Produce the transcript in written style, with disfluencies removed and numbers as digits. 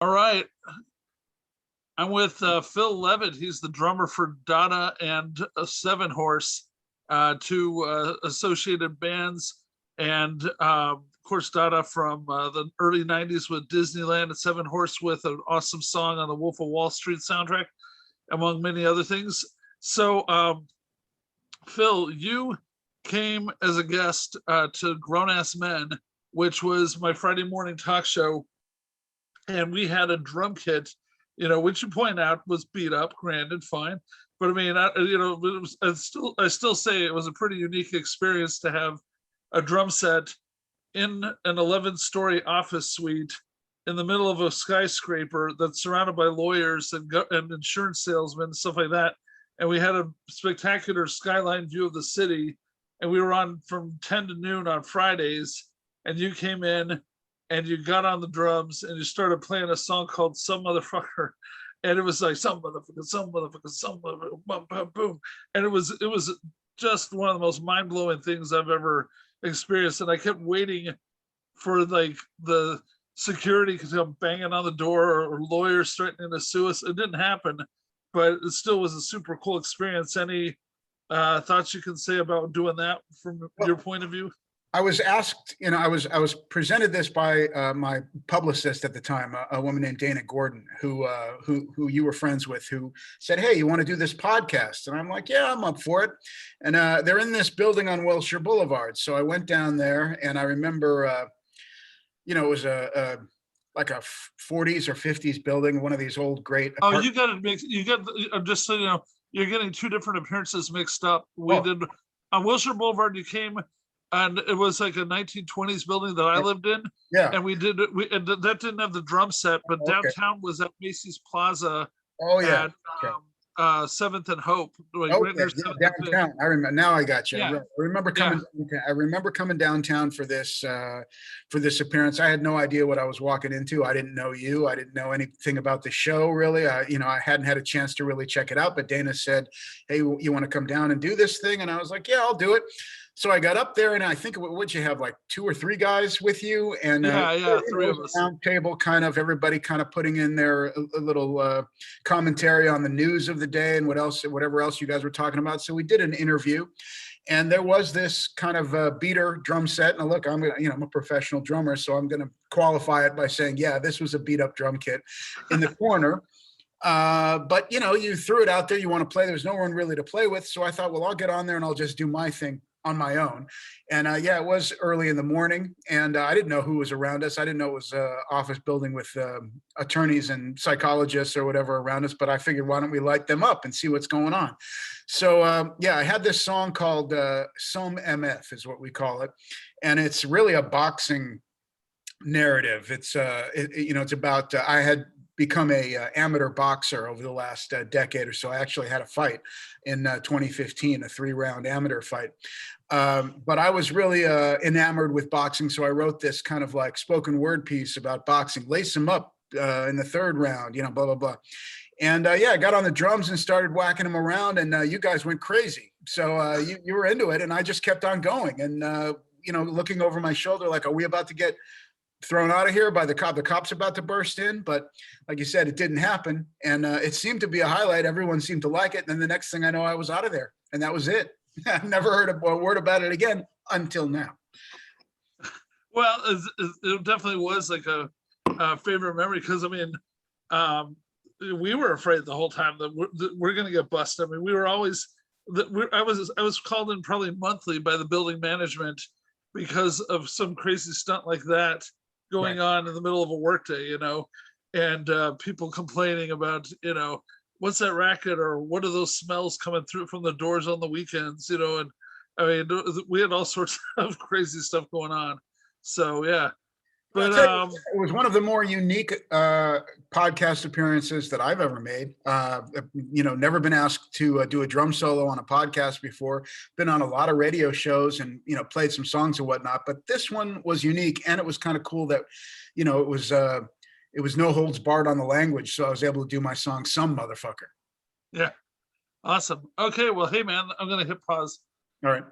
All right. I'm with Phil Leavitt. He's the drummer for Dada and 7horse, two associated bands. And of course, Dada from the early 90s with Dizz Knee Land, and 7horse with an awesome song on the Wolf of Wall Street soundtrack, among many other things. So, Phil, you came as a guest to Grown Ass Men, which was my Friday morning talk show. And we had a drum kit, which you point out was beat up, granted, fine. But I mean, I still say it was a pretty unique experience to have a drum set in an 11-story office suite in the middle of a skyscraper that's surrounded by lawyers and insurance salesmen and stuff like that. And we had a spectacular skyline view of the city. And we were on from 10 to noon on Fridays. And you came in and you got on the drums and you started playing a song called Some Motherfucker. And it was like some motherfucker, some motherfucker, some motherfucker, boom, boom, boom. And it was just one of the most mind-blowing things I've ever experienced. And I kept waiting for like the security to come banging on the door or lawyers threatening to sue us. It didn't happen, but it still was a super cool experience. Any thoughts you can say about doing that from your point of view? I was asked, I was presented this by my publicist at the time, a woman named Dana Gordon, who you were friends with, who said, "Hey, you want to do this podcast?" And I'm like, "Yeah, I'm up for it." And they're in this building on Wilshire Boulevard, so I went down there, and I remember, it was like a 40s or 50s building, one of these old great. Oh, you got it mixed. Just so you know, you're getting two different appearances mixed up. We did on Wilshire Boulevard. You came. And it was like a 1920s building that I lived in. Yeah. And that didn't have the drum set, but downtown was at Macy's Plaza. Oh, yeah. At 7th and Hope. Downtown. I remember. Now I got you. Yeah. I remember coming. Yeah. I remember coming downtown for this appearance. I had no idea what I was walking into. I didn't know you. I didn't know anything about the show, really. I hadn't had a chance to really check it out. But Dana said, "Hey, you want to come down and do this thing?" And I was like, "Yeah, I'll do it." So I got up there, and I think, would you have like 2 or 3 guys with you? And 3 of us. Round table, kind of everybody kind of putting in their a little commentary on the news of the day and whatever else you guys were talking about. So we did an interview, and there was this kind of beater drum set. And look, I'm a professional drummer, so I'm gonna qualify it by saying, yeah, this was a beat up drum kit in the corner. But you threw it out there. You want to play. There's no one really to play with. So I thought, well, I'll get on there and I'll just do my thing on my own. And it was early in the morning, and I didn't know who was around us. I didn't know it was an office building with attorneys and psychologists or whatever around us, but I figured, why don't we light them up and see what's going on? So I had this song called Some MF is what we call it. And it's really a boxing narrative. It's it's about, I had become a amateur boxer over the last decade or so. I actually had a fight in 2015, a 3-round amateur fight. But I was really enamored with boxing. So I wrote this kind of like spoken word piece about boxing, lace him up in the 3rd round, blah, blah, blah. And I got on the drums and started whacking them around, and you guys went crazy. So you were into it, and I just kept on going. And, looking over my shoulder, like, are we about to get thrown out of here by the cop? The cop's about to burst in. But like you said, it didn't happen. And it seemed to be a highlight. Everyone seemed to like it. And then the next thing I know, I was out of there, and that was it. I never heard a word about it again until now. Well, it definitely was like a favorite memory, because I mean, we were afraid the whole time that we're going to get busted. I mean, we were always I was called in probably monthly by the building management because of some crazy stunt like that going on in the middle of a workday, and people complaining about, what's that racket, or what are those smells coming through from the doors on the weekends, and I mean, we had all sorts of crazy stuff going on. So yeah. But it was one of the more unique podcast appearances that I've ever made. Never been asked to do a drum solo on a podcast before. Been on a lot of radio shows and played some songs and whatnot. But this one was unique, and it was kind of cool that it was no holds barred on the language, so I was able to do my song "Some Motherfucker." Yeah, awesome. Okay, well, hey man, I'm gonna hit pause. All right.